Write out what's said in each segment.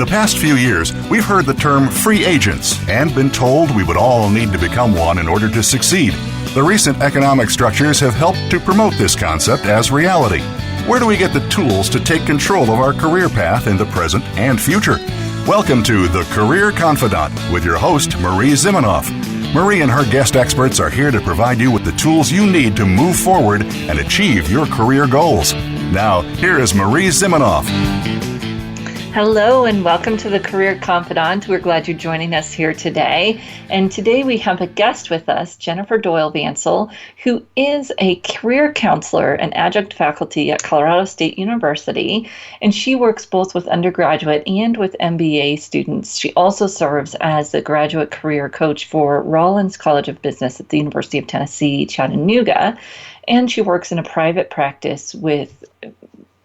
past few years, we've heard the term free agents and been told we would all need to become one in order to succeed. The recent economic structures have helped to promote this concept as reality. Where do we get the tools to take control of our career path in the present and future? Welcome to the Career Confidante with your host, Marie Zimenoff. Marie and her guest experts are here to provide you with the tools you need to move forward and achieve your career goals. Now, here is Marie Zimenoff. Hello and welcome to the Career Confidante. We're glad you're joining us here today. And today we have a guest with us, Jennifer Doyle Vancil, who is a career counselor and adjunct faculty at Colorado State University. And she works both with undergraduate and with MBA students. She also serves as the graduate career coach for Rollins College of Business at the University of Tennessee, Chattanooga. And she works in a private practice with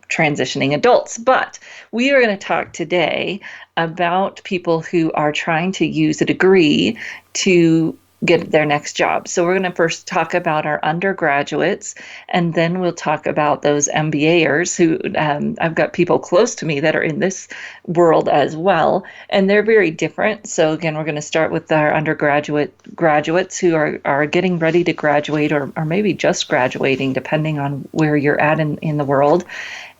transitioning adults. But we are going to talk today about people who are trying to use a degree to get their next job. So we're going to first talk about our undergraduates, and then we'll talk about those MBAers who I've got people close to me that are in this world as well, and they're very different. So again, we're going to start with our graduates who are getting ready to graduate or maybe just graduating, depending on where you're at in the world,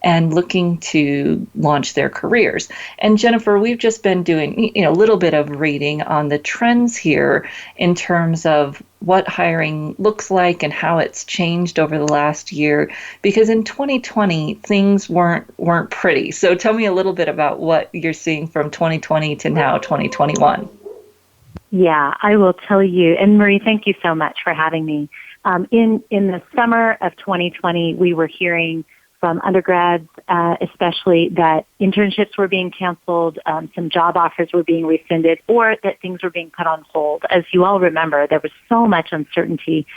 and looking to launch their careers. And Jennifer, we've just been doing a little bit of reading on the trends here in terms of what hiring looks like and how it's changed over the last year, because in 2020 things weren't pretty. So tell me a little bit about what you're seeing from 2020 to now 2021. Yeah, I will tell you. And Marie, thank you so much for having me. In the summer of 2020, we were hearing from undergrads, especially, that internships were being canceled, some job offers were being rescinded, or that things were being put on hold. As you all remember, there was so much uncertainty,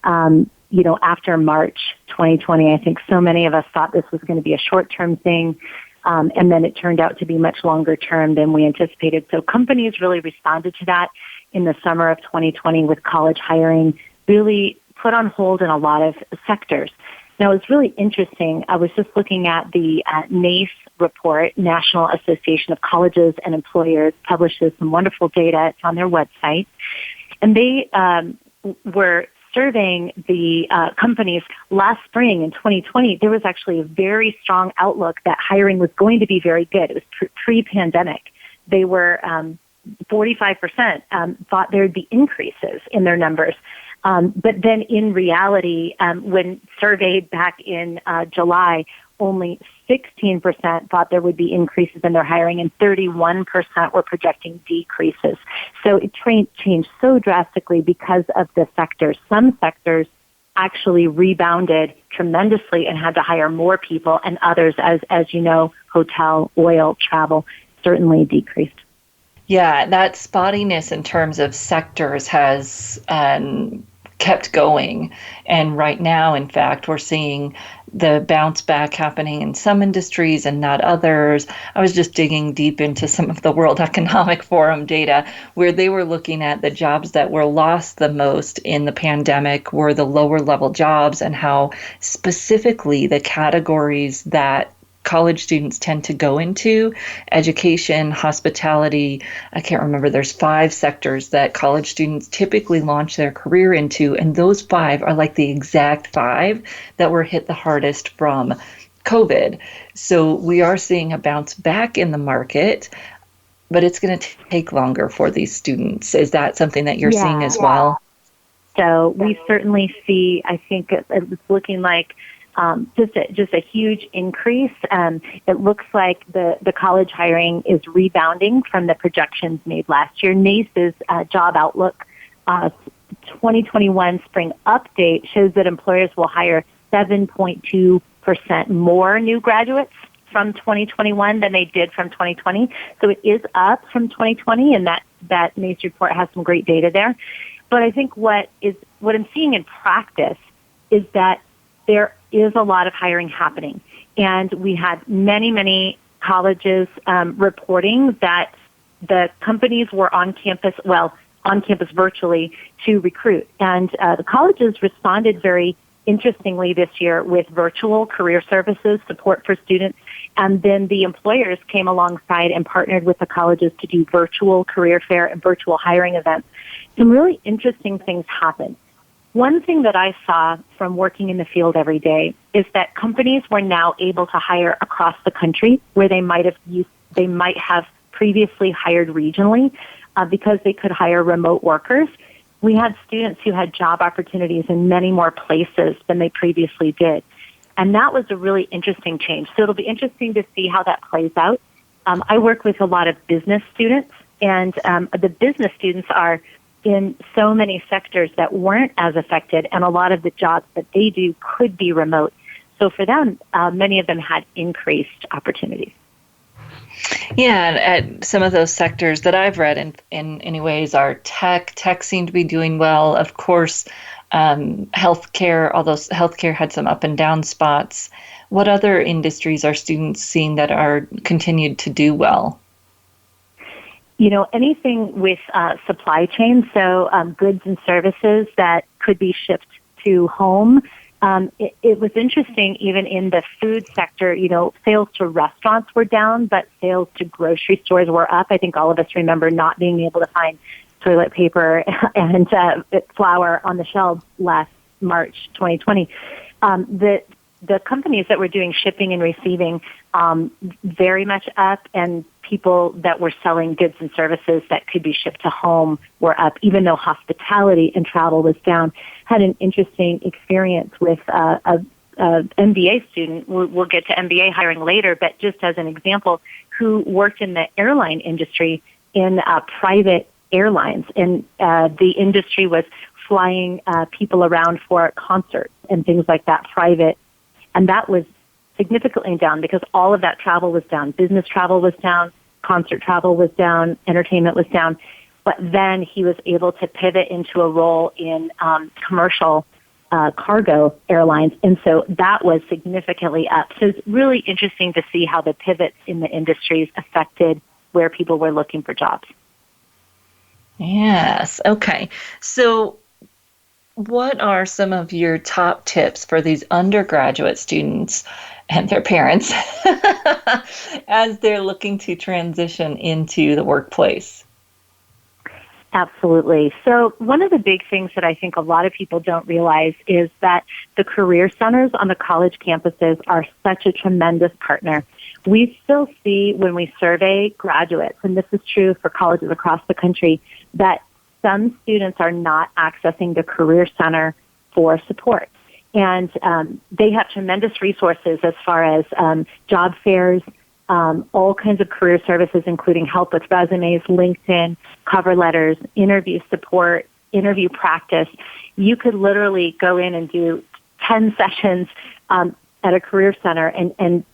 after March 2020. I think so many of us thought this was going to be a short-term thing, and then it turned out to be much longer term than we anticipated. So companies really responded to that in the summer of 2020 with college hiring really put on hold in a lot of sectors. Now, it's really interesting. I was just looking at the NACE report, National Association of Colleges and Employers, publishes some wonderful data. It's on their website. And they were surveying the companies last spring in 2020. There was actually a very strong outlook that hiring was going to be very good. It was pre-pandemic. They were 45% thought there would be increases in their numbers. But then in reality, when surveyed back in July, only 16% thought there would be increases in their hiring and 31% were projecting decreases. So it changed so drastically because of the sectors. Some sectors actually rebounded tremendously and had to hire more people, and others, as you know, hotel, oil, travel, certainly decreased. Yeah, that spottiness in terms of sectors has kept going. And right now, in fact, we're seeing the bounce back happening in some industries and not others. I was just digging deep into some of the World Economic Forum data where they were looking at the jobs that were lost the most in the pandemic were the lower level jobs, and how specifically the categories that college students tend to go into: education, hospitality. I can't remember. There's 5 sectors that college students typically launch their career into, and those 5 are like the exact 5 that were hit the hardest from COVID. So we are seeing a bounce back in the market, but it's going to take longer for these students. Is that something that you're seeing as well? So we certainly see, I think it's looking like just a huge increase. It looks like the college hiring is rebounding from the projections made last year. NACE's job outlook 2021 spring update shows that employers will hire 7.2% more new graduates from 2021 than they did from 2020. So it is up from 2020, and that NACE report has some great data there. But I think what I'm seeing in practice is that there is a lot of hiring happening. And we had many colleges reporting that the companies were on campus virtually to recruit. And the colleges responded very interestingly this year with virtual career services support for students. And then the employers came alongside and partnered with the colleges to do virtual career fair and virtual hiring events. Some really interesting things happened. One thing that I saw from working in the field every day is that companies were now able to hire across the country where they might have previously hired regionally because they could hire remote workers. We had students who had job opportunities in many more places than they previously did. And that was a really interesting change. So it'll be interesting to see how that plays out. I work with a lot of business students, and the business students are in so many sectors that weren't as affected, and a lot of the jobs that they do could be remote. So for them, many of them had increased opportunities. Yeah, and some of those sectors that I've read in any ways are tech. Tech seemed to be doing well. Of course, healthcare, although healthcare had some up and down spots. What other industries are students seeing that are continued to do well? You know, anything with supply chain, so goods and services that could be shipped to home. It was interesting, even in the food sector, you know, sales to restaurants were down, but sales to grocery stores were up. I think all of us remember not being able to find toilet paper and flour on the shelves last March 2020. The companies that were doing shipping and receiving very much up, and people that were selling goods and services that could be shipped to home were up, even though hospitality and travel was down. Had an interesting experience with a MBA student. We'll get to MBA hiring later, but just as an example, who worked in the airline industry in private airlines. And the industry was flying people around for concerts and things like that, private. And that was significantly down because all of that travel was down. Business travel was down, concert travel was down, entertainment was down. But then he was able to pivot into a role in commercial cargo airlines. And so that was significantly up. So it's really interesting to see how the pivots in the industries affected where people were looking for jobs. Yes. Okay. So what are some of your top tips for these undergraduate students and their parents as they're looking to transition into the workplace? Absolutely. So one of the big things that I think a lot of people don't realize is that the career centers on the college campuses are such a tremendous partner. We still see when we survey graduates, and this is true for colleges across the country, that some students are not accessing the Career Center for support. And they have tremendous resources as far as job fairs, all kinds of career services, including help with resumes, LinkedIn, cover letters, interview support, interview practice. You could literally go in and do 10 sessions at a career center and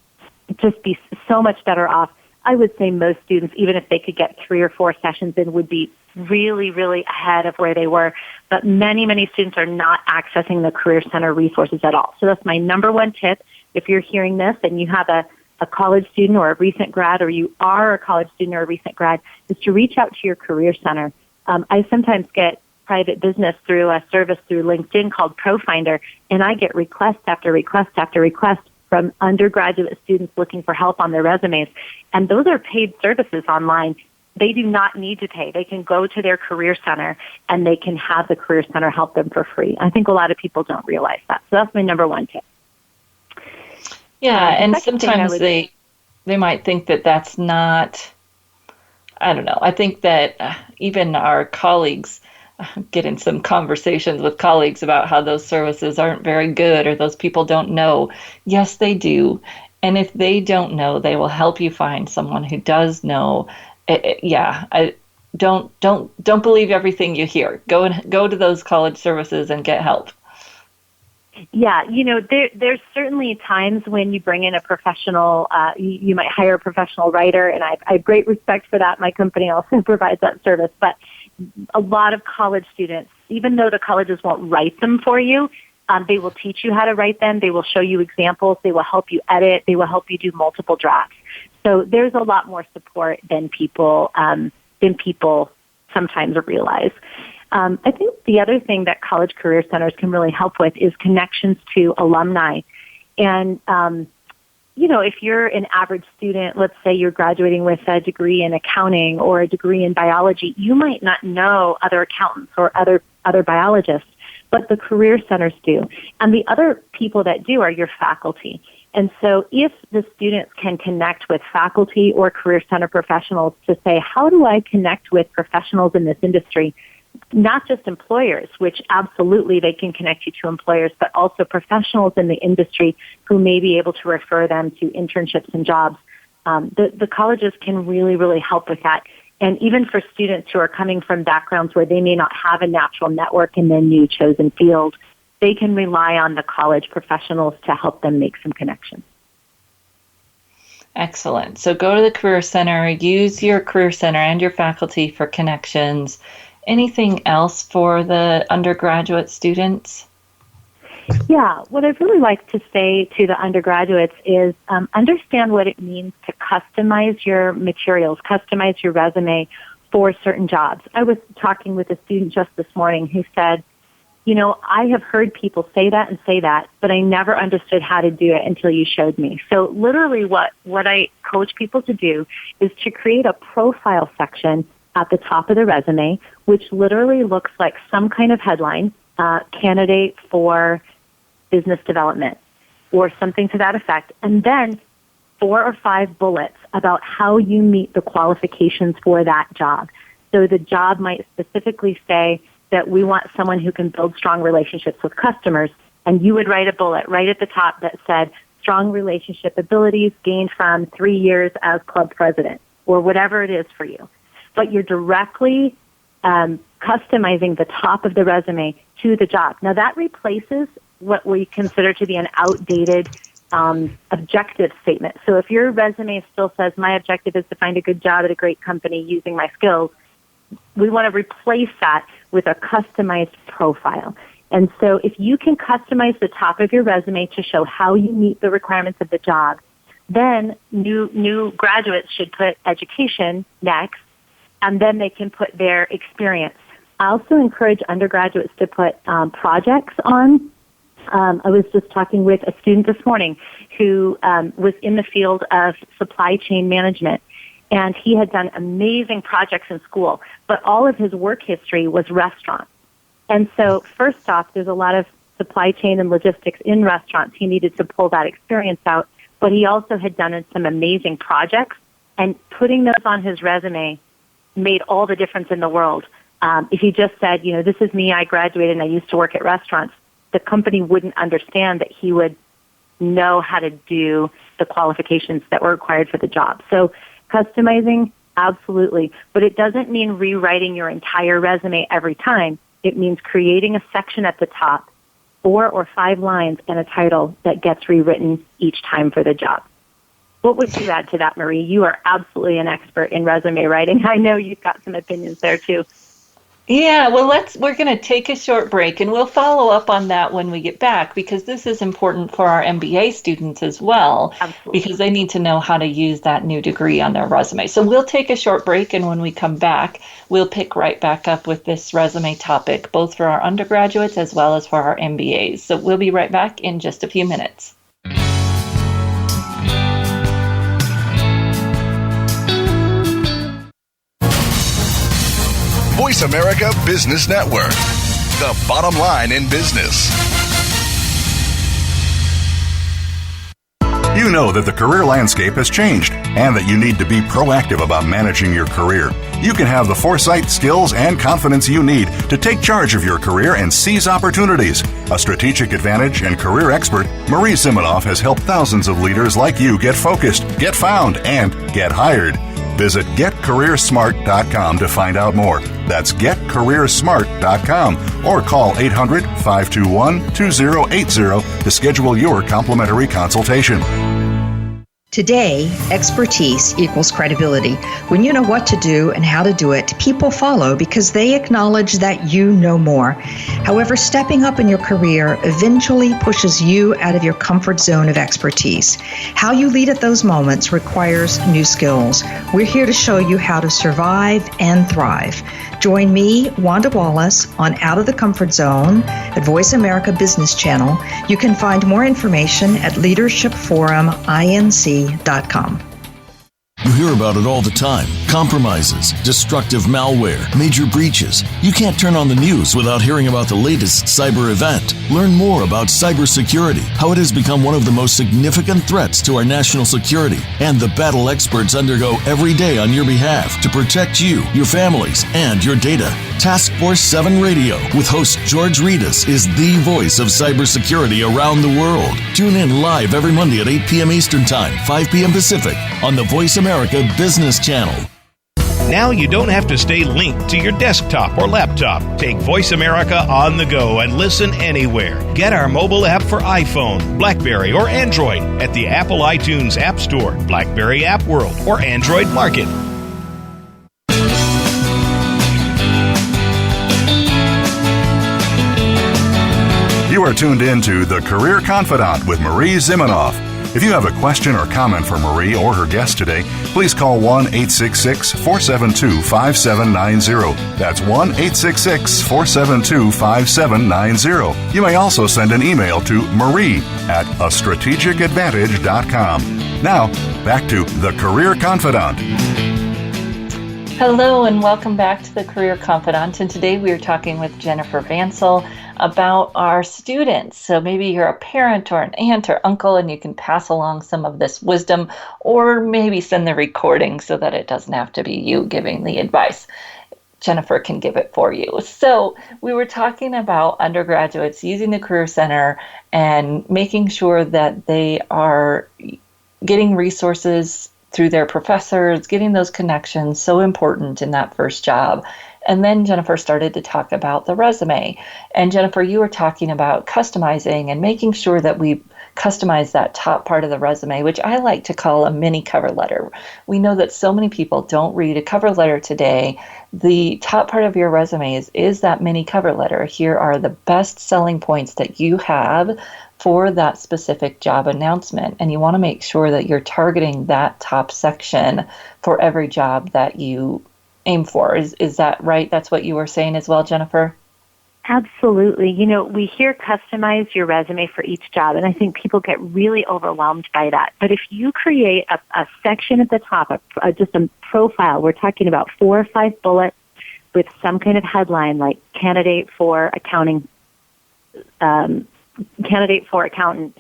just be so much better off. I would say most students, even if they could get 3 or 4 sessions in, would be really, really ahead of where they were. But many, many students are not accessing the Career Center resources at all. So that's my number one tip. If you're hearing this and you have a college student or a recent grad, or you are a college student or a recent grad, is to reach out to your Career Center. I sometimes get private business through a service through LinkedIn called ProFinder, and I get request after request after request from undergraduate students looking for help on their resumes. And those are paid services online. They do not need to pay. They can go to their Career Center and they can have the Career Center help them for free. I think a lot of people don't realize that. So that's my number one tip. Yeah, and sometimes they might think that that's not, I don't know. I think that even our colleagues get in some conversations with colleagues about how those services aren't very good or those people don't know. Yes, they do. And if they don't know, they will help you find someone who does know. Don't believe everything you hear. Go to those college services and get help. Yeah, there's certainly times when you bring in a professional, you might hire a professional writer, and I have great respect for that. My company also provides that service. But a lot of college students, even though the colleges won't write them for you, they will teach you how to write them. They will show you examples. They will help you edit. They will help you do multiple drafts. So there's a lot more support than people sometimes realize. I think the other thing that college career centers can really help with is connections to alumni. And, if you're an average student, let's say you're graduating with a degree in accounting or a degree in biology, you might not know other accountants or other biologists, but the career centers do. And the other people that do are your faculty. And so if the students can connect with faculty or career center professionals to say, how do I connect with professionals in this industry? Not just employers, which absolutely they can connect you to employers, but also professionals in the industry who may be able to refer them to internships and jobs. The colleges can really, really help with that. And even for students who are coming from backgrounds where they may not have a natural network in their new chosen field, they can rely on the college professionals to help them make some connections. Excellent. So go to the Career Center, use your Career Center and your faculty for connections. Anything else for the undergraduate students? Yeah, what I'd really like to say to the undergraduates is understand what it means to customize your materials, customize your resume for certain jobs. I was talking with a student just this morning who said, I have heard people say that, but I never understood how to do it until you showed me. So literally what I coach people to do is to create a profile section at the top of the resume, which literally looks like some kind of headline, candidate for business development or something to that effect, and then 4 or 5 bullets about how you meet the qualifications for that job. So the job might specifically say that we want someone who can build strong relationships with customers, and you would write a bullet right at the top that said, strong relationship abilities gained from 3 years as club president, or whatever it is for you. But you're directly customizing the top of the resume to the job. Now that replaces what we consider to be an outdated objective statement. So if your resume still says, my objective is to find a good job at a great company using my skills, we want to replace that with a customized profile. And so if you can customize the top of your resume to show how you meet the requirements of the job, then new graduates should put education next, and then they can put their experience. I also encourage undergraduates to put projects on. I was just talking with a student this morning who was in the field of supply chain management, and he had done amazing projects in school, but all of his work history was restaurant. And so first off, there's a lot of supply chain and logistics in restaurants. He needed to pull that experience out, but he also had done some amazing projects, and putting those on his resume made all the difference in the world. If he just said, this is me, I graduated and I used to work at restaurants, the company wouldn't understand that he would know how to do the qualifications that were required for the job. So customizing, absolutely. But it doesn't mean rewriting your entire resume every time. It means creating a section at the top, 4 or 5 lines and a title that gets rewritten each time for the job. What would you add to that, Marie? You are absolutely an expert in resume writing. I know you've got some opinions there too. Yeah, well, we're going to take a short break, and we'll follow up on that when we get back, because this is important for our MBA students as well. Absolutely. Because they need to know how to use that new degree on their resume. So we'll take a short break, and when we come back, we'll pick right back up with this resume topic, both for our undergraduates as well as for our MBAs. So we'll be right back in just a few minutes. Voice America Business Network, the bottom line in business. You know that the career landscape has changed and that you need to be proactive about managing your career. You can have the foresight, skills, and confidence you need to take charge of your career and seize opportunities. A strategic advantage and career expert, Marie Zimenoff has helped thousands of leaders like you get focused, get found, and get hired. Visit getcareersmart.com to find out more. That's getcareersmart.com or call 800-521-2080 to schedule your complimentary consultation. Today, expertise equals credibility. When you know what to do and how to do it, people follow because they acknowledge that you know more. However, stepping up in your career eventually pushes you out of your comfort zone of expertise. How you lead at those moments requires new skills. We're here to show you how to survive and thrive. Join me, Wanda Wallace, on Out of the Comfort Zone at Voice America Business Channel. You can find more information at leadershipforuminc.com. You hear about it all the time. Compromises, destructive malware, major breaches. You can't turn on the news without hearing about the latest cyber event. Learn more about cybersecurity, how it has become one of the most significant threats to our national security, and the battle experts undergo every day on your behalf to protect you, your families, and your data. Task Force 7 Radio with host George Reedus is the voice of cybersecurity around the world. Tune in live every Monday at 8 p.m. Eastern Time, 5 p.m. Pacific on the Voice America Business Channel. Now you don't have to stay linked to your desktop or laptop. Take Voice America on the go and listen anywhere. Get our mobile app for iPhone, BlackBerry, or Android at the Apple iTunes App Store, BlackBerry App World, or Android Market. You are tuned in to The Career Confidante with Marie Zimenoff. If you have a question or comment for Marie or her guest today, please call 1-866-472-5790. That's 1-866-472-5790. You may also send an email to marie@astrategicadvantage.com. Now, back to The Career Confidante. Hello and welcome back to the Career Confidante. And today we are talking with Jennifer Vancil about our students. So maybe you're a parent or an aunt or uncle and you can pass along some of this wisdom, or maybe send the recording so that it doesn't have to be you giving the advice. Jennifer can give it for you. So we were talking about undergraduates using the Career Center and making sure that they are getting resources through their professors, getting those connections, so important in that first job. And then Jennifer started to talk about the resume. And Jennifer, you were talking about customizing and making sure that we customize that top part of the resume, which I like to call a mini cover letter. We know that so many people don't read a cover letter today. The top part of your resume is that mini cover letter. Here are the best selling points that you have for that specific job announcement. And you want to make sure that you're targeting that top section for every job that you aim for. Is that right? That's what you were saying as well, Jennifer? Absolutely. You know, we hear customize your resume for each job, and I think people get really overwhelmed by that. But if you create a section at the top, just a profile, we're talking about 4 or 5 bullets with some kind of headline like candidate for accounting, candidate for accountant.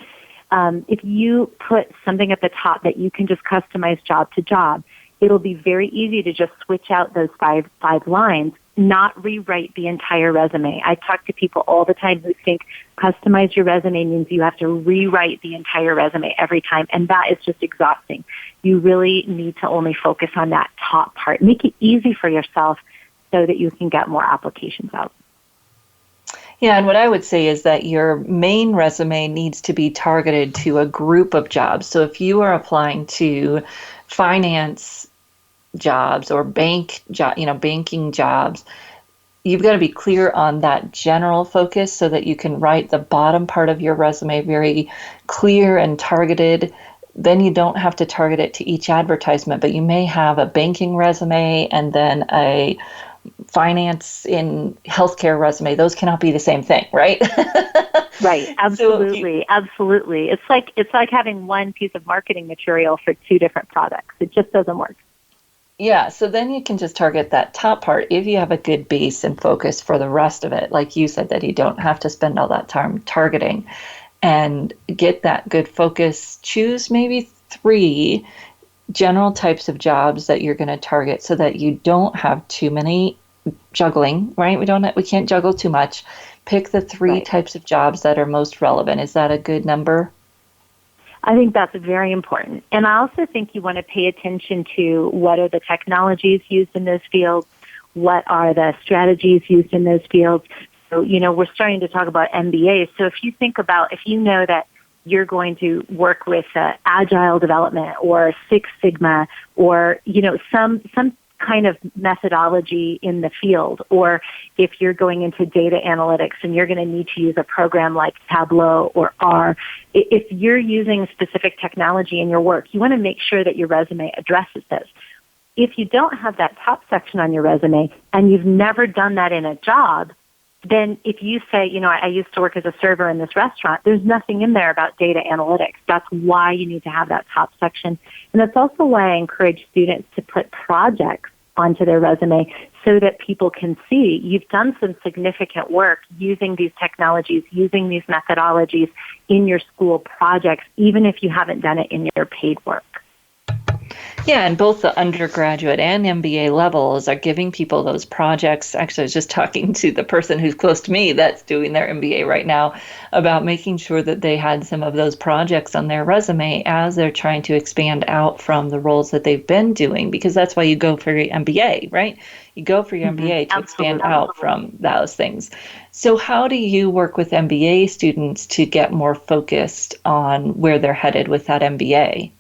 If you put something at the top that you can just customize job to job, it'll be very easy to just switch out those five lines, not rewrite the entire resume. I talk to people all the time who think customize your resume means you have to rewrite the entire resume every time, and that is just exhausting. You really need to only focus on that top part. Make it easy for yourself so that you can get more applications out. Yeah, and what I would say is that your main resume needs to be targeted to a group of jobs. So if you are applying to finance jobs or banking jobs, you've got to be clear on that general focus so that you can write the bottom part of your resume very clear and targeted. Then you don't have to target it to each advertisement, but you may have a banking resume and then a finance in healthcare resume. Those cannot be the same thing, right? Right. Absolutely. Absolutely. It's like having one piece of marketing material for 2 different products. It just doesn't work. Yeah. So then you can just target that top part if you have a good base and focus for the rest of it. Like you said, that you don't have to spend all that time targeting and get that good focus. Choose maybe 3 general types of jobs that you're going to target so that you don't have too many juggling, right? We can't juggle too much. Pick the 3 types of jobs that are most relevant. Is that a good number? I think that's very important. And I also think you want to pay attention to what are the technologies used in those fields, what are the strategies used in those fields. So, we're starting to talk about MBAs. So if you know that you're going to work with agile development or Six Sigma or, some kind of methodology in the field, or if you're going into data analytics and you're going to need to use a program like Tableau or R, if you're using specific technology in your work, you want to make sure that your resume addresses those. if you don't have that top section on your resume and you've never done that in a job, then if you say, I used to work as a server in this restaurant, there's nothing in there about data analytics. That's why you need to have that top section. And that's also why I encourage students to put projects onto their resume so that people can see you've done some significant work using these technologies, using these methodologies in your school projects, even if you haven't done it in your paid work. Yeah, and both the undergraduate and MBA levels are giving people those projects. Actually, I was just talking to the person who's close to me that's doing their MBA right now about making sure that they had some of those projects on their resume as they're trying to expand out from the roles that they've been doing, because that's why you go for your MBA, right? You go for your MBA to expand out from those things. So how do you work with MBA students to get more focused on where they're headed with that MBA?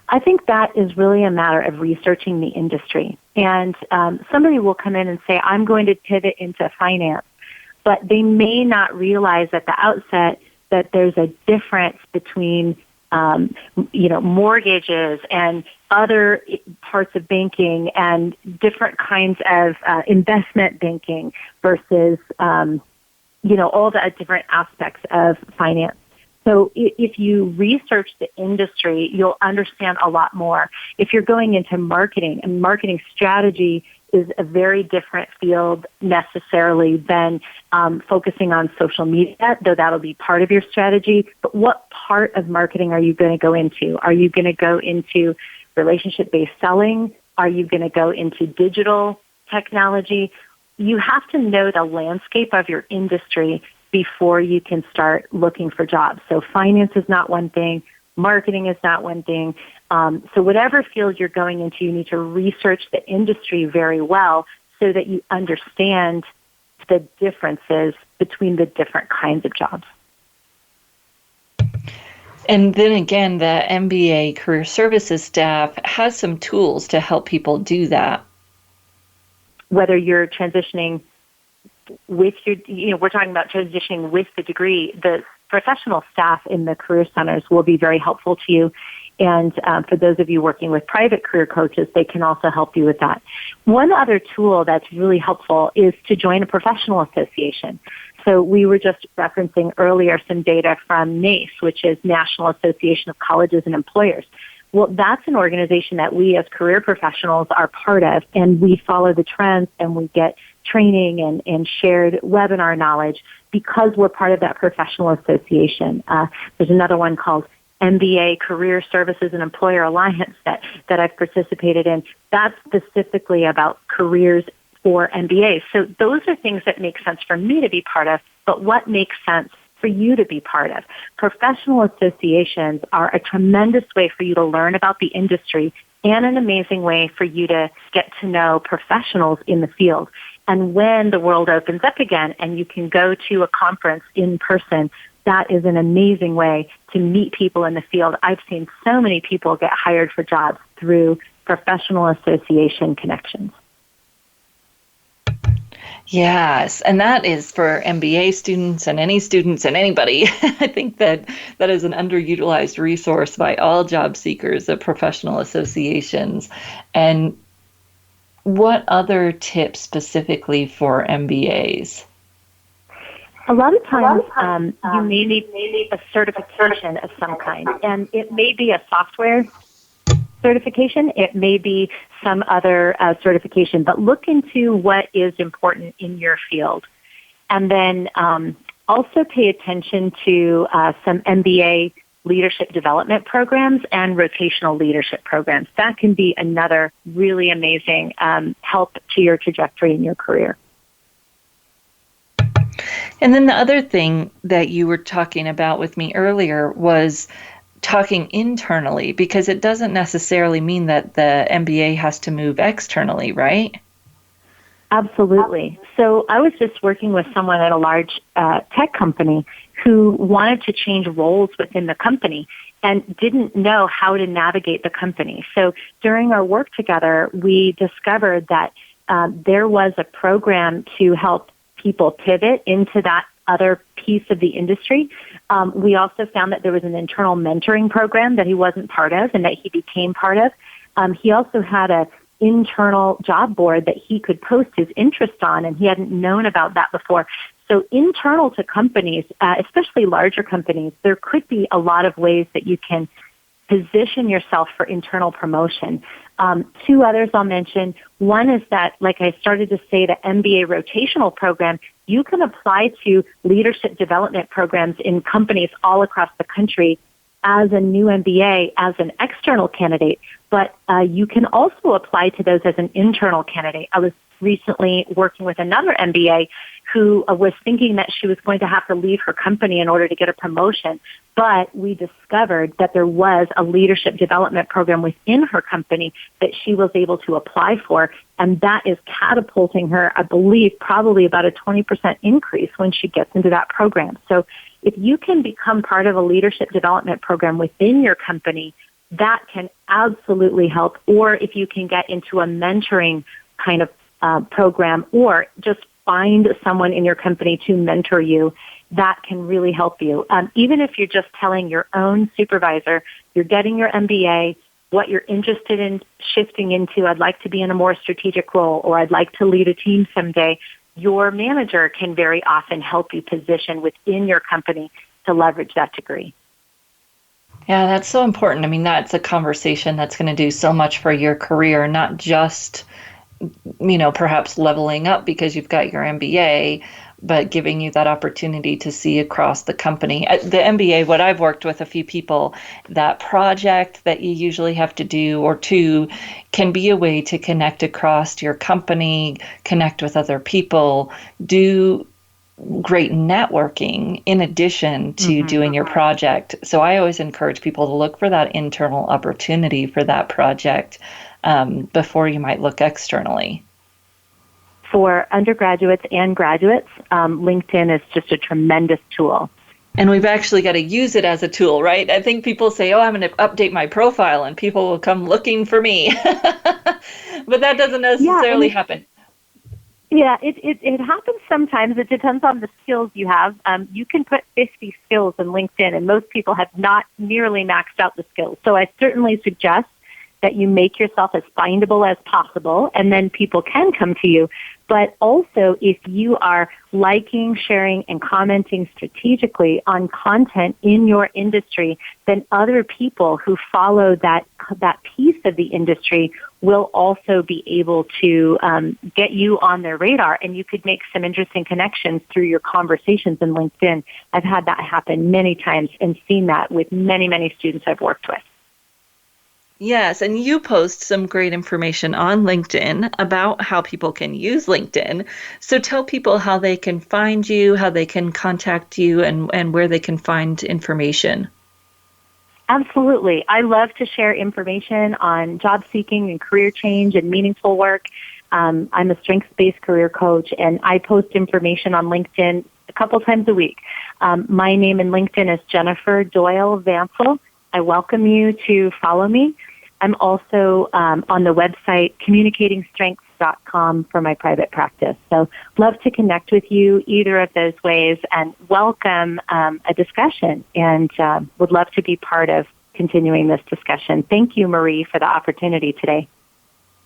I think that is really a matter of researching the industry. And somebody will come in and say, I'm going to pivot into finance, but they may not realize at the outset that there's a difference between, mortgages and other parts of banking and different kinds of investment banking versus, all the different aspects of finance. So if you research the industry, you'll understand a lot more. If you're going into marketing, and marketing strategy is a very different field necessarily than focusing on social media, though that'll be part of your strategy. But what part of marketing are you going to go into? Are you going to go into relationship-based selling? Are you going to go into digital technology? You have to know the landscape of your industry before you can start looking for jobs. So finance is not one thing. Marketing is not one thing. So whatever field you're going into, you need to research the industry very well so that you understand the differences between the different kinds of jobs. And then again, the MBA Career Services staff has some tools to help people do that. Whether you're transitioning with we're talking about transitioning with the degree, the professional staff in the career centers will be very helpful to you. And for those of you working with private career coaches, they can also help you with that. One other tool that's really helpful is to join a professional association. So we were just referencing earlier some data from NACE, which is National Association of Colleges and Employers. Well, that's an organization that we as career professionals are part of, and we follow the trends and we get training and shared webinar knowledge because we're part of that professional association. There's another one called MBA Career Services and Employer Alliance that I've participated in. That's specifically about careers for MBAs. So those are things that make sense for me to be part of, but what makes sense for you to be part of? Professional associations are a tremendous way for you to learn about the industry and an amazing way for you to get to know professionals in the field. And when the world opens up again and you can go to a conference in person, that is an amazing way to meet people in the field. I've seen so many people get hired for jobs through professional association connections. Yes, and that is for MBA students and any students and anybody. I think that is an underutilized resource by all job seekers of professional associations. And what other tips specifically for MBAs? A lot of times you may need a certification of some kind, and it may be a software certification. It may be some other certification, but look into what is important in your field. And then also pay attention to some MBA leadership development programs and rotational leadership programs. That can be another really amazing help to your trajectory in your career. And then the other thing that you were talking about with me earlier was talking internally, because it doesn't necessarily mean that the MBA has to move externally, right? Absolutely. So I was just working with someone at a large tech company who wanted to change roles within the company and didn't know how to navigate the company. So during our work together, we discovered that there was a program to help people pivot into that other piece of the industry. We also found that there was an internal mentoring program that he wasn't part of and that he became part of. He also had a internal job board that he could post his interest on, and he hadn't known about that before. So internal to companies, especially larger companies, there could be a lot of ways that you can position yourself for internal promotion. Two others I'll mention. One is that, like I started to say, the MBA rotational program, you can apply to leadership development programs in companies all across the country as a new MBA, as an external candidate, but you can also apply to those as an internal candidate. I was recently working with another MBA who was thinking that she was going to have to leave her company in order to get a promotion, but we discovered that there was a leadership development program within her company that she was able to apply for, and that is catapulting her, I believe, probably about a 20% increase when she gets into that program. So if you can become part of a leadership development program within your company, that can absolutely help. Or if you can get into a mentoring kind of program, or just find someone in your company to mentor you, that can really help you. Even if you're just telling your own supervisor, you're getting your MBA, what you're interested in shifting into, I'd like to be in a more strategic role, or I'd like to lead a team someday, your manager can very often help you position within your company to leverage that degree. Yeah, that's so important. I mean, that's a conversation that's going to do so much for your career, not just, perhaps leveling up because you've got your MBA, but giving you that opportunity to see across the company. The MBA, what I've worked with a few people, that project that you usually have to do or two can be a way to connect across your company, connect with other people, do great networking in addition to doing your project. So I always encourage people to look for that internal opportunity for that project before you might look externally. For undergraduates and graduates, LinkedIn is just a tremendous tool. And we've actually got to use it as a tool, right? I think people say, I'm going to update my profile and people will come looking for me. But that doesn't necessarily happen. Yeah, it happens sometimes. It depends on the skills you have. You can put 50 skills in LinkedIn, and most people have not nearly maxed out the skills. So I certainly suggest that you make yourself as findable as possible, and then people can come to you. But also, if you are liking, sharing, and commenting strategically on content in your industry, then other people who follow that piece of the industry will also be able to get you on their radar, and you could make some interesting connections through your conversations in LinkedIn. I've had that happen many times and seen that with many, many students I've worked with. Yes, and you post some great information on LinkedIn about how people can use LinkedIn. So tell people how they can find you, how they can contact you, and where they can find information. Absolutely. I love to share information on job seeking and career change and meaningful work. I'm a strengths-based career coach, and I post information on LinkedIn a couple times a week. My name in LinkedIn is Jennifer Doyle Vancil. I welcome you to follow me. I'm also on the website communicatingstrengths.com for my private practice. So love to connect with you either of those ways, and welcome a discussion, and would love to be part of continuing this discussion. Thank you, Marie, for the opportunity today.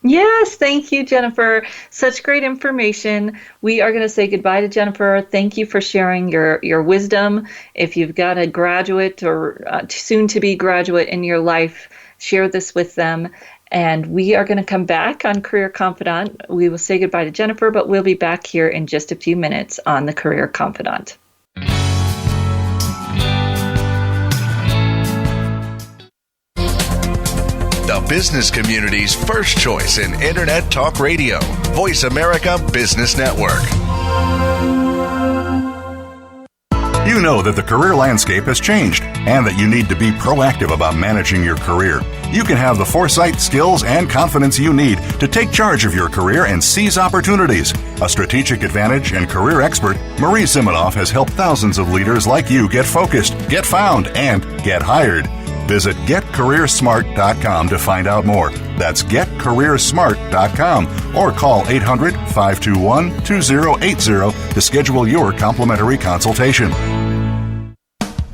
Yes, thank you, Jennifer. Such great information. We are going to say goodbye to Jennifer. Thank you for sharing your wisdom. If you've got a graduate or soon-to-be graduate in your life, share this with them. And we are going to come back on Career Confidant. We will say goodbye to Jennifer, but we'll be back here in just a few minutes on the Career Confidant. The business community's first choice in Internet Talk Radio. Voice America Business Network. You know that the career landscape has changed and that you need to be proactive about managing your career. You can have the foresight, skills, and confidence you need to take charge of your career and seize opportunities. A strategic advantage and career expert, Marie Zimenoff has helped thousands of leaders like you get focused, get found, and get hired. Visit getcareersmart.com to find out more. That's getcareersmart.com, or call 800-521-2080 to schedule your complimentary consultation.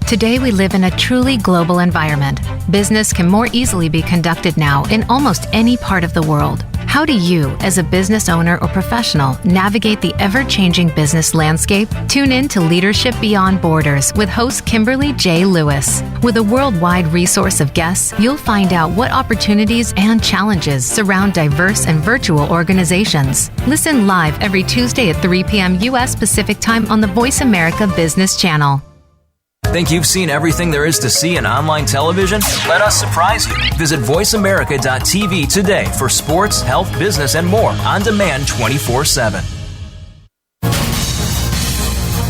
Today, we live in a truly global environment. Business can more easily be conducted now in almost any part of the world. How do you, as a business owner or professional, navigate the ever-changing business landscape? Tune in to Leadership Beyond Borders with host Kimberly J. Lewis. With a worldwide resource of guests, you'll find out what opportunities and challenges surround diverse and virtual organizations. Listen live every Tuesday at 3 p.m. U.S. Pacific Time on the Voice America Business Channel. Think you've seen everything there is to see in online television? Let us surprise you. Visit voiceamerica.tv today for sports, health, business, and more on demand 24/7.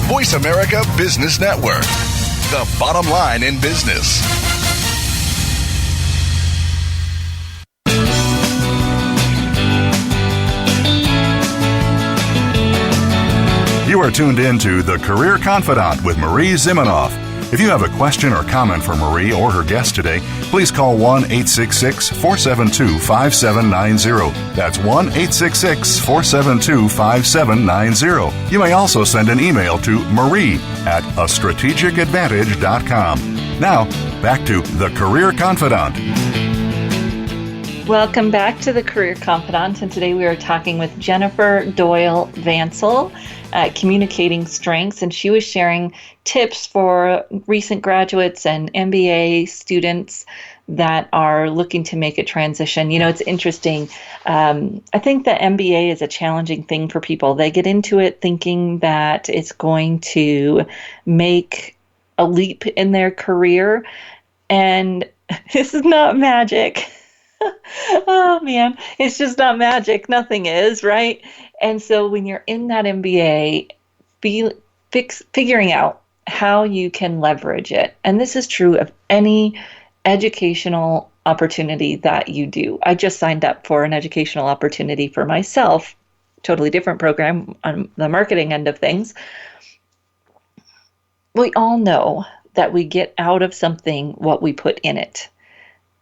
Voice America Business Network, the bottom line in business. You are tuned in to The Career Confidante with Marie Zimenoff. If you have a question or comment for Marie or her guest today, please call 1-866-472-5790. That's 1-866-472-5790. You may also send an email to marie@astrategicadvantage.com. Now, back to The Career Confidante. Welcome back to the Career Confidante, and today we are talking with Jennifer Doyle Vancil, Communicating Strengths, and she was sharing tips for recent graduates and MBA students that are looking to make a transition. You know, it's interesting. I think that MBA is a challenging thing for people. They get into it thinking that it's going to make a leap in their career, and this is not magic. Oh man, it's just not magic. Nothing is, right? And so when you're in that MBA, figuring out how you can leverage it. And this is true of any educational opportunity that you do. I just signed up for an educational opportunity for myself, totally different program on the marketing end of things. We all know that we get out of something what we put in it.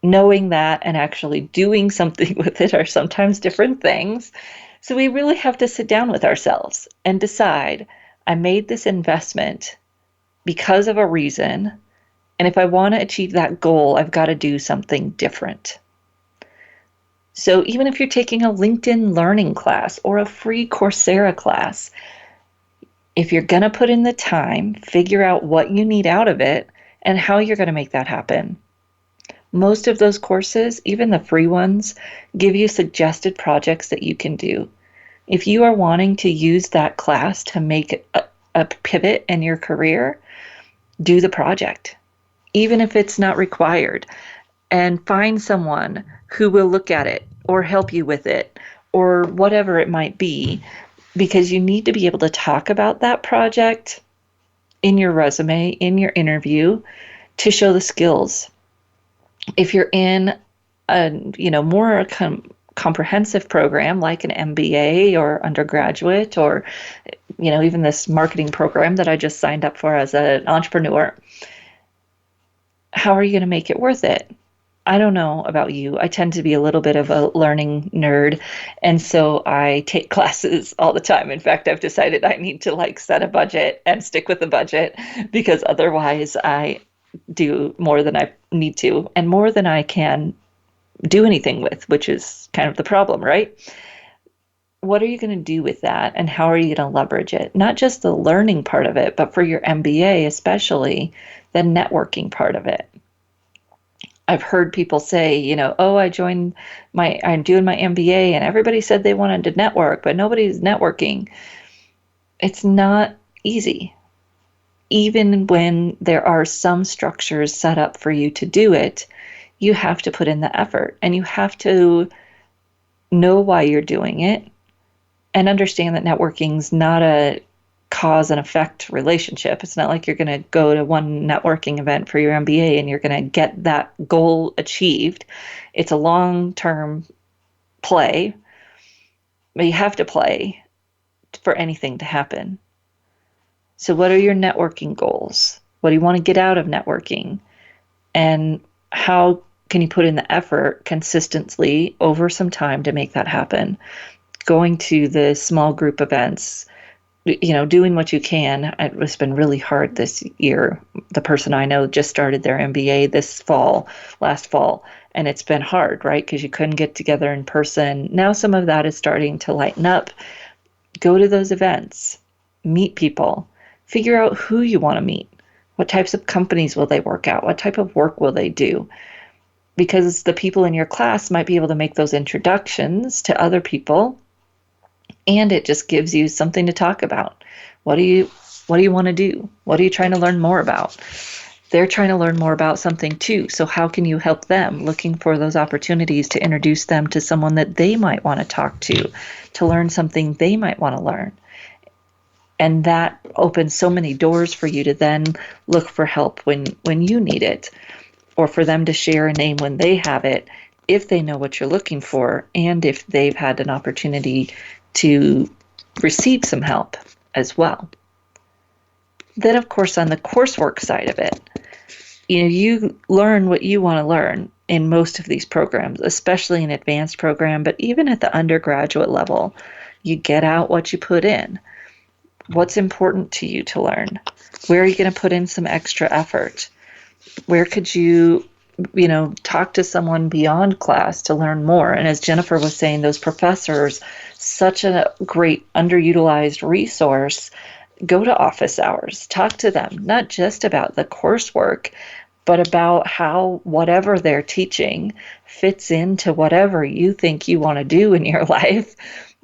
Knowing that and actually doing something with it are sometimes different things. So we really have to sit down with ourselves and decide, I made this investment because of a reason, and if I want to achieve that goal, I've got to do something different. So even if you're taking a LinkedIn learning class or a free Coursera class, if you're going to put in the time, figure out what you need out of it and how you're going to make that happen. Most of those courses, even the free ones, give you suggested projects that you can do. If you are wanting to use that class to make a pivot in your career, do the project, even if it's not required, and find someone who will look at it or help you with it or whatever it might be, because you need to be able to talk about that project in your resume, in your interview, to show the skills. If you're in a more comprehensive program like an MBA or undergraduate, or even this marketing program that I just signed up for as an entrepreneur, how are you going to make it worth it? I don't know about you. I tend to be a little bit of a learning nerd, and so I take classes all the time. In fact, I've decided I need to set a budget and stick with the budget, because otherwise I do more than I need to and more than I can do anything with, which is kind of the problem, right? What are you going to do with that, and how are you going to leverage it? Not just the learning part of it, but for your MBA, especially the networking part of it. I've heard people say, I'm doing my MBA and everybody said they wanted to network, but nobody's networking. It's not easy. Even when there are some structures set up for you to do it, you have to put in the effort, and you have to know why you're doing it and understand that networking's not a cause and effect relationship. It's not like you're going to go to one networking event for your MBA and you're going to get that goal achieved. It's a long-term play, but you have to play for anything to happen. So what are your networking goals? What do you want to get out of networking? And how can you put in the effort consistently over some time to make that happen? Going to the small group events, doing what you can. It's been really hard this year. The person I know just started their MBA last fall, and it's been hard, right? Because you couldn't get together in person. Now some of that is starting to lighten up. Go to those events, meet people, figure out who you want to meet. What types of companies will they work at? What type of work will they do? Because the people in your class might be able to make those introductions to other people, and it just gives you something to talk about. What do you want to do? What are you trying to learn more about? They're trying to learn more about something too. So how can you help them? Looking for those opportunities to introduce them to someone that they might want to talk to learn something they might want to learn. And that opens so many doors for you to then look for help when you need it, or for them to share a name when they have it, if they know what you're looking for, and if they've had an opportunity to receive some help as well. Then, of course, on the coursework side of it, you learn what you want to learn in most of these programs, especially an advanced program, but even at the undergraduate level, you get out what you put in. What's important to you to learn? Where are you going to put in some extra effort? Where could you talk to someone beyond class to learn more? And as Jennifer was saying, those professors, such a great underutilized resource. Go to office hours, talk to them, not just about the coursework, but about how whatever they're teaching fits into whatever you think you want to do in your life,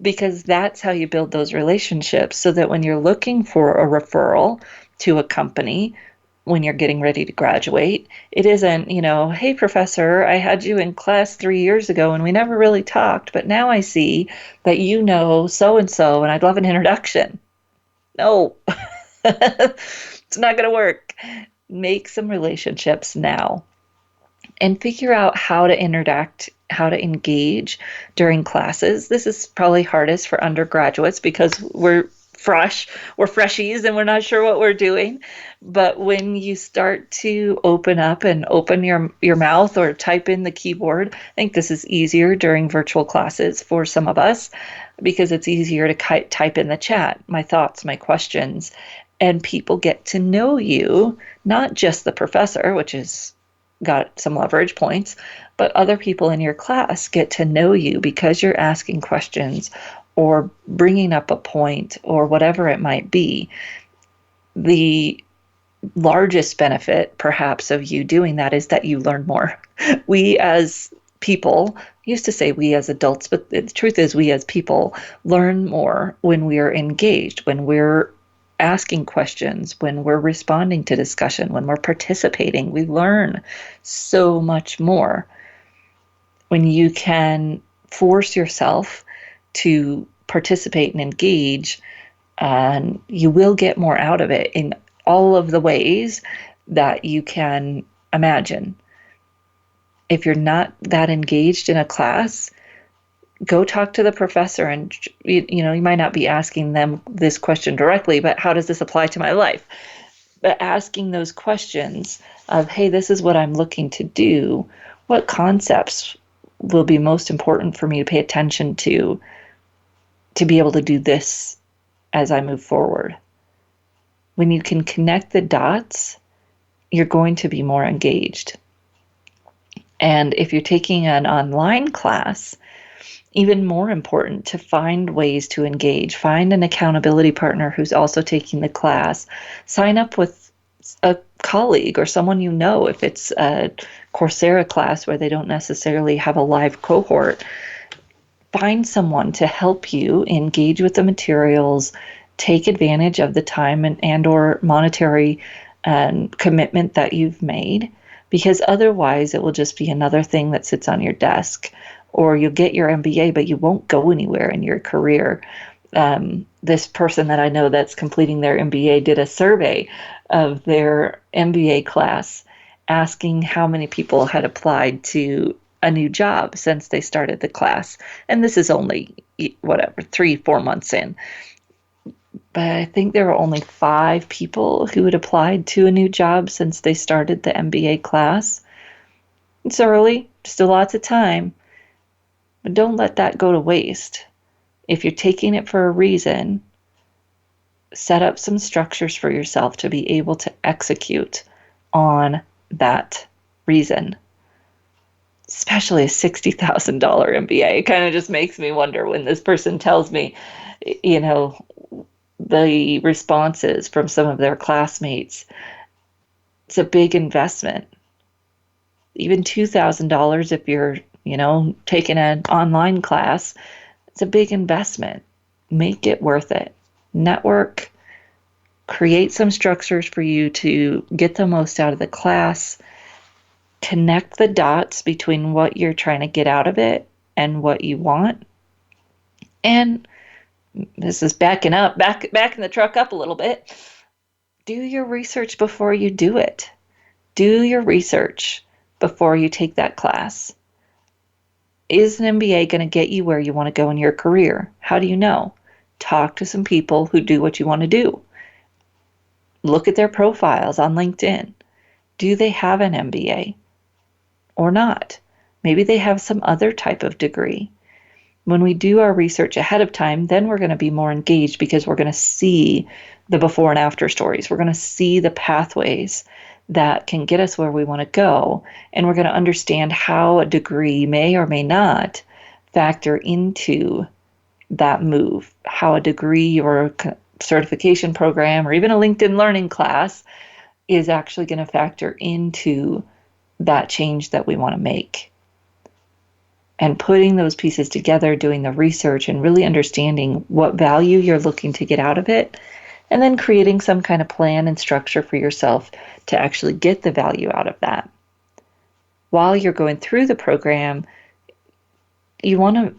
because that's how you build those relationships, so that when you're looking for a referral to a company, when you're getting ready to graduate, it isn't, hey, professor, I had you in class 3 years ago and we never really talked, but now I see that you know so-and-so and I'd love an introduction. No, it's not going to work. Make some relationships now and figure out how to interact, how to engage during classes. This is probably hardest for undergraduates because we're freshies and we're not sure what we're doing. But when you start to open up and open your mouth or type in the keyboard, I think this is easier during virtual classes for some of us, because it's easier to type in the chat, my thoughts, my questions, and people get to know you, not just the professor, which has got some leverage points, but other people in your class get to know you because you're asking questions or bringing up a point or whatever it might be. The largest benefit, perhaps, of you doing that is that you learn more. We as people, used to say we as adults, but the truth is we as people learn more when we are engaged, when we're asking questions, when we're responding to discussion, when we're participating. We learn so much more when you can force yourself to participate and engage, and you will get more out of it in all of the ways that you can imagine. If you're not that engaged in a class, go talk to the professor, and you might not be asking them this question directly, but how does this apply to my life? But asking those questions of, hey, this is what I'm looking to do. What concepts will be most important for me to pay attention to be able to do this as I move forward? When you can connect the dots, you're going to be more engaged. And if you're taking an online class, even more important to find ways to engage. Find an accountability partner who's also taking the class. Sign up with a colleague or someone you know. If it's a Coursera class where they don't necessarily have a live cohort, find someone to help you engage with the materials, take advantage of the time and or monetary commitment that you've made, because otherwise it will just be another thing that sits on your desk. Or you'll get your MBA, but you won't go anywhere in your career. This person that I know that's completing their MBA did a survey of their MBA class, asking how many people had applied to a new job since they started the class. And this is only, 3-4 months in. But I think there were only 5 people who had applied to a new job since they started the MBA class. It's early, still lots of time. But don't let that go to waste. If you're taking it for a reason, set up some structures for yourself to be able to execute on that reason. Especially a $60,000 MBA. It kind of just makes me wonder when this person tells me, the responses from some of their classmates. It's a big investment. Even $2,000 if you're, taking an online class, it's a big investment. Make it worth it. Network, create some structures for you to get the most out of the class, connect the dots between what you're trying to get out of it and what you want. And this is backing the truck up a little bit. Do your research before you do it. Do your research before you take that class. Is an MBA going to get you where you want to go in your career? How do you know? Talk to some people who do what you want to do. Look at their profiles on LinkedIn. Do they have an MBA or not? Maybe they have some other type of degree. When we do our research ahead of time, then we're going to be more engaged because we're going to see the before and after stories. We're going to see the pathways that can get us where we want to go. And we're going to understand how a degree may or may not factor into that move, how a degree or a certification program or even a LinkedIn learning class is actually going to factor into that change that we want to make. And putting those pieces together, doing the research and really understanding what value you're looking to get out of it, and then creating some kind of plan and structure for yourself to actually get the value out of that. While you're going through the program, you want to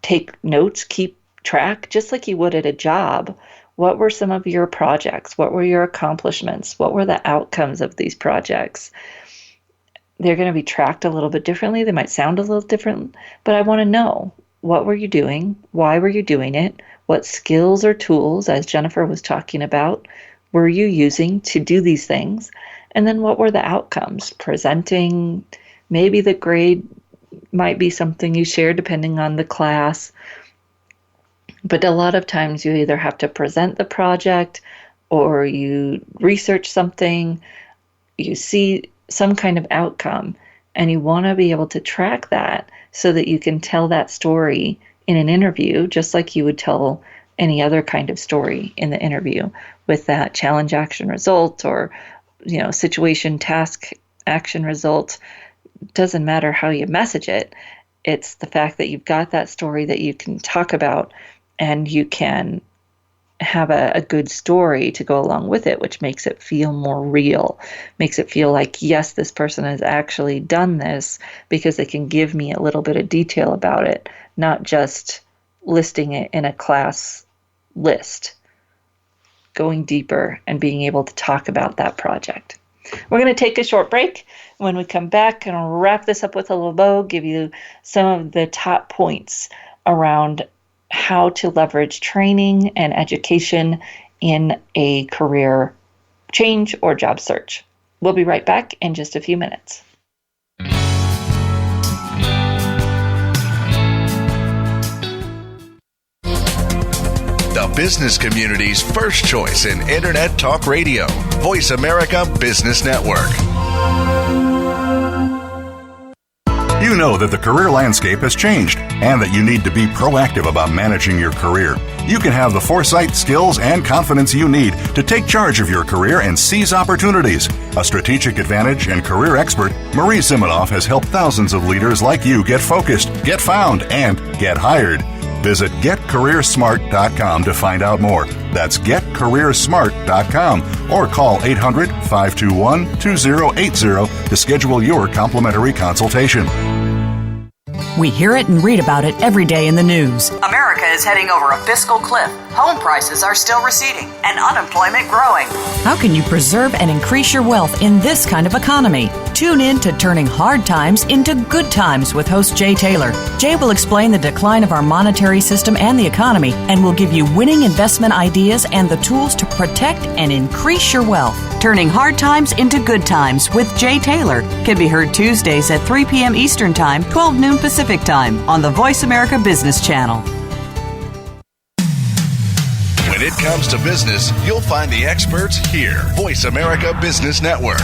take notes, keep track, just like you would at a job. What were some of your projects? What were your accomplishments? What were the outcomes of these projects? They're going to be tracked a little bit differently. They might sound a little different, but I want to know, what were you doing? Why were you doing it? What skills or tools, as Jennifer was talking about, were you using to do these things? And then what were the outcomes? Presenting, maybe the grade might be something you share depending on the class. But a lot of times you either have to present the project or you research something, you see some kind of outcome, and you want to be able to track that so that you can tell that story in an interview, just like you would tell any other kind of story in the interview with that challenge action result or, situation task action result. Doesn't matter how you message it. It's the fact that you've got that story that you can talk about and you can have a good story to go along with it, which makes it feel more real, makes it feel like, yes, this person has actually done this because they can give me a little bit of detail about it, not just listing it in a class list, going deeper and being able to talk about that project. We're going to take a short break. When we come back, and I'll wrap this up with a little bow, give you some of the top points around how to leverage training and education in a career change or job search. We'll be right back in just a few minutes. The business community's first choice in Internet Talk Radio. Voice America Business Network. You know that the career landscape has changed and that you need to be proactive about managing your career. You can have the foresight, skills, and confidence you need to take charge of your career and seize opportunities. A strategic advantage and career expert, Marie Zimenoff has helped thousands of leaders like you get focused, get found, and get hired. Visit getcareersmart.com to find out more. That's getcareersmart.com or call 800-521-2080 to schedule your complimentary consultation. We hear it and read about it every day in the news. America is heading over a fiscal cliff. Home prices are still receding and unemployment growing. How can you preserve and increase your wealth in this kind of economy? Tune in to Turning Hard Times into Good Times with host Jay Taylor. Jay will explain the decline of our monetary system and the economy and will give you winning investment ideas and the tools to protect and increase your wealth. Turning Hard Times into Good Times with Jay Taylor can be heard Tuesdays at 3 p.m. Eastern Time, 12 noon Pacific Time on the Voice America Business Channel. When When it comes to business, you'll find the experts here. Voice America Business Network.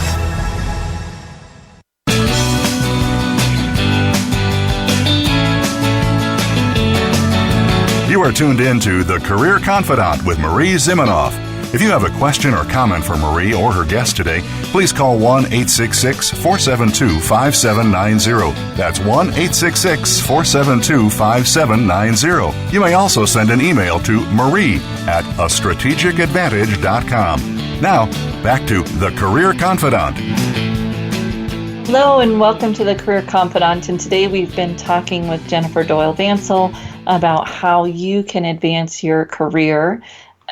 You are tuned in to The Career Confidante with Marie Zimenoff. If you have a question or comment for Marie or her guest today, please call 1-866-472-5790. That's 1-866-472-5790. You may also send an email to marie@astrategicadvantage.com. Now, back to The Career Confidante. Hello and welcome to The Career Confidante. And today we've been talking with Jennifer Doyle Vancil about how you can advance your career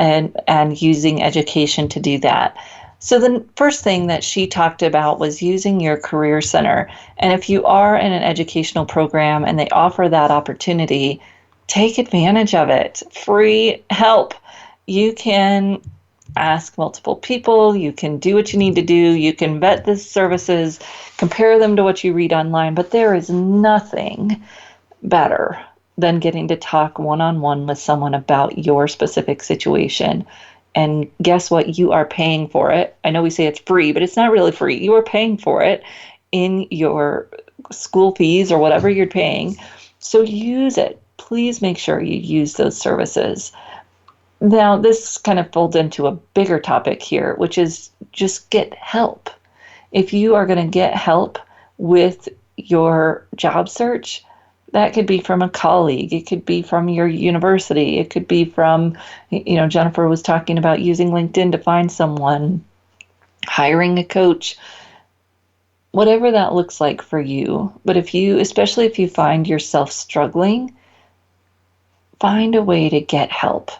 and using education to do that. So the first thing that she talked about was using your career center. And if you are in an educational program and they offer that opportunity, take advantage of it. Free help. You can ask multiple people. You can do what you need to do. You can vet the services, compare them to what you read online. But there is nothing better than getting to talk one-on-one with someone about your specific situation. And guess what? You are paying for it. I know we say it's free, but it's not really free. You are paying for it in your school fees or whatever you're paying. So use it. Please make sure you use those services. Now, this kind of folds into a bigger topic here, which is just get help. If you are going to get help with your job search, that could be from a colleague. It could be from your university. It could be from, Jennifer was talking about using LinkedIn to find someone, hiring a coach, whatever that looks like for you. But especially if you find yourself struggling, find a way to get help,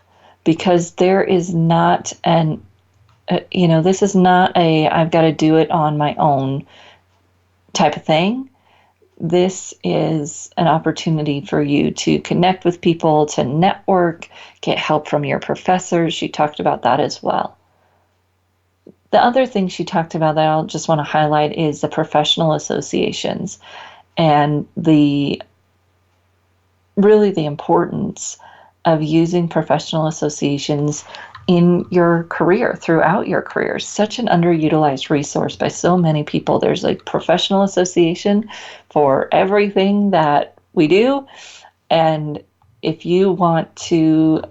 because there is not this is not I've got to do it on my own type of thing. This is an opportunity for you to connect with people, to network, get help from your professors. She talked about that as well. The other thing she talked about that I'll just want to highlight is the professional associations and the importance of using professional associations in your career, throughout your career. Such an underutilized resource by so many people. There's a professional association for everything that we do. And if you want to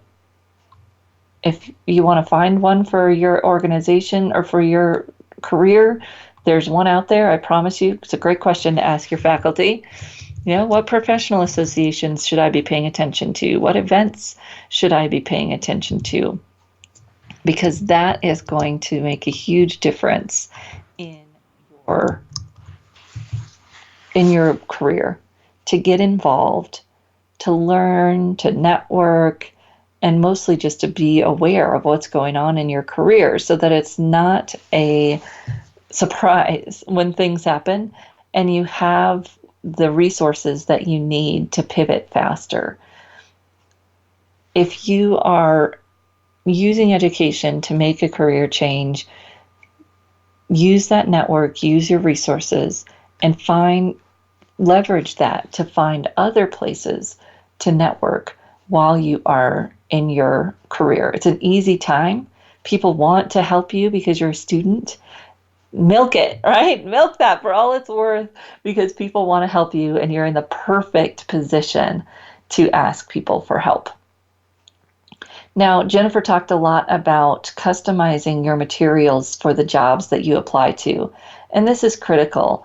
find one for your organization or for your career, there's one out there. I promise you. It's a great question to ask your faculty. What professional associations should I be paying attention to? What events should I be paying attention to? Because that is going to make a huge difference in your career. To get involved, to learn, to network, and mostly just to be aware of what's going on in your career so that it's not a surprise when things happen and you have the resources that you need to pivot faster. If you are using education to make a career change, use that network, use your resources, and leverage that to find other places to network while you are in your career. It's an easy time. People want to help you because you're a student. Milk it, right? Milk that for all it's worth, because people want to help you and you're in the perfect position to ask people for help. Now, Jennifer talked a lot about customizing your materials for the jobs that you apply to, and this is critical.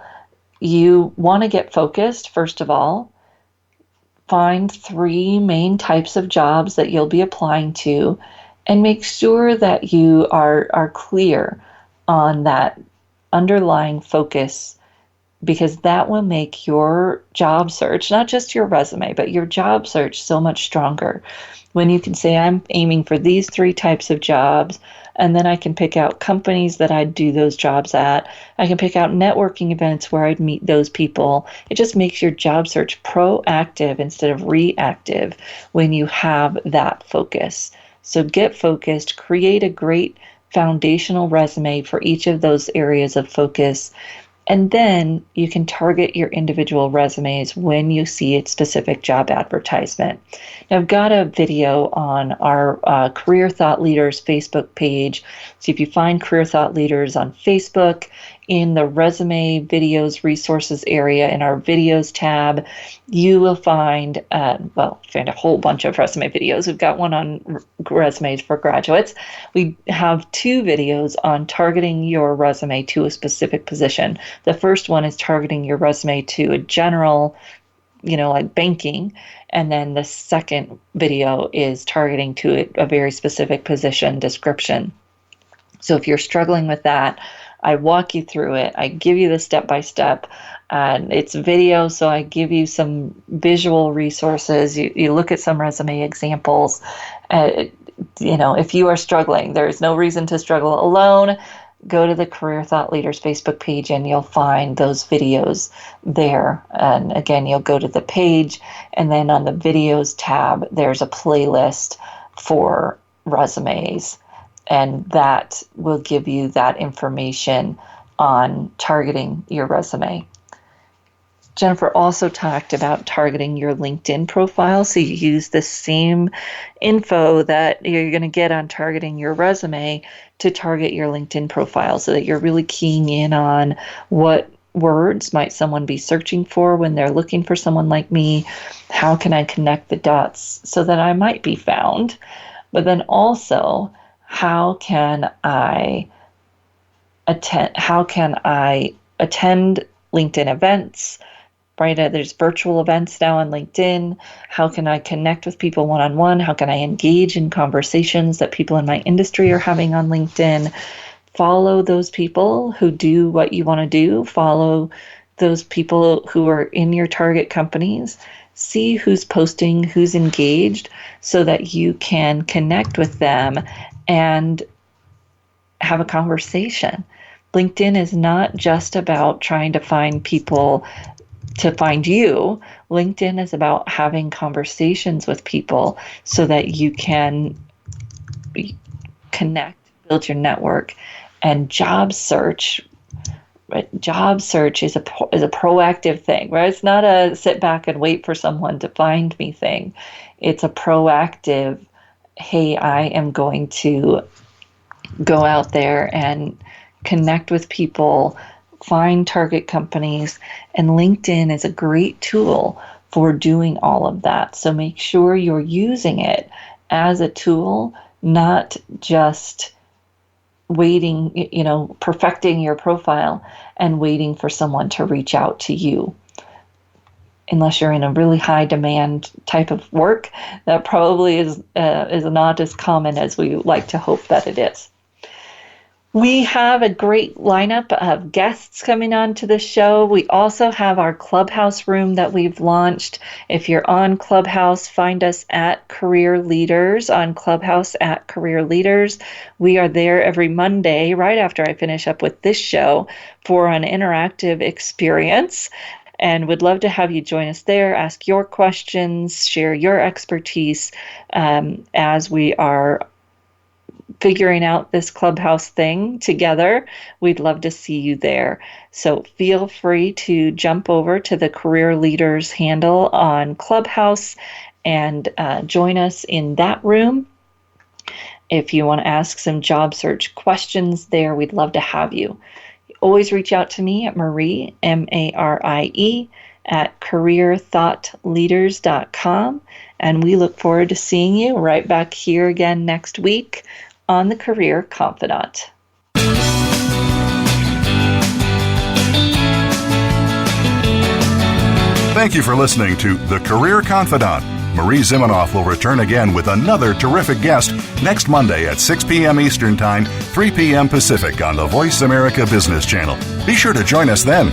You want to get focused, first of all. Find 3 main types of jobs that you'll be applying to, and make sure that you are clear on that underlying focus, because that will make your job search, not just your resume, but your job search so much stronger. When you can say, I'm aiming for these 3 types of jobs, and then I can pick out companies that I'd do those jobs at. I can pick out networking events where I'd meet those people. It just makes your job search proactive instead of reactive when you have that focus. So get focused, create a great foundational resume for each of those areas of focus, And then you can target your individual resumes when you see a specific job advertisement. Now, I've got a video on our Career Thought Leaders Facebook page. So if you find Career Thought Leaders on Facebook, in the resume videos resources area in our videos tab, you will find, find a whole bunch of resume videos. We've got one on resumes for graduates. We have 2 videos on targeting your resume to a specific position. The first one is targeting your resume to a general, like banking. And then the second video is targeting to a very specific position description. So if you're struggling with that, I walk you through it. I give you the step-by-step. And it's video, so I give you some visual resources. You look at some resume examples. If you are struggling, there's no reason to struggle alone. Go to the Career Thought Leaders Facebook page and you'll find those videos there. And again, you'll go to the page, and then on the videos tab, there's a playlist for resumes. And that will give you that information on targeting your resume. Jennifer also talked about targeting your LinkedIn profile. So you use the same info that you're going to get on targeting your resume to target your LinkedIn profile, so that you're really keying in on what words might someone be searching for when they're looking for someone like me. How can I connect the dots so that I might be found? But then also, how can I attend LinkedIn events? Right? There's virtual events now on LinkedIn. How can I connect with people one-on-one? How can I engage in conversations that people in my industry are having on LinkedIn? Follow those people who do what you want to do. Follow those people who are in your target companies. See who's posting, who's engaged, so that you can connect with them and have a conversation. LinkedIn is not just about trying to find people to find you. LinkedIn is about having conversations with people so that you can connect, build your network. And job search is a proactive thing, right? It's not a sit back and wait for someone to find me thing. It's a proactive, hey, I am going to go out there and connect with people, find target companies, and LinkedIn is a great tool for doing all of that. So make sure you're using it as a tool, not just waiting, perfecting your profile and waiting for someone to reach out to you. Unless you're in a really high demand type of work, that probably is not as common as we like to hope that it is. We have a great lineup of guests coming on to the show. We also have our Clubhouse room that we've launched. If you're on Clubhouse, find us at Career Leaders, on Clubhouse at Career Leaders. We are there every Monday, right after I finish up with this show, for an interactive experience. And would love to have you join us there, ask your questions, share your expertise as we are figuring out this Clubhouse thing together. We'd love to see you there. So feel free to jump over to the Career Leaders handle on Clubhouse and join us in that room. If you want to ask some job search questions there, we'd love to have you. Always reach out to me at Marie, Marie, at careerthoughtleaders.com. And we look forward to seeing you right back here again next week on the Career Confidant. Thank you for listening to The Career Confidant. Marie Zimenoff will return again with another terrific guest next Monday at 6 p.m. Eastern Time, 3 p.m. Pacific on the Voice America Business Channel. Be sure to join us then.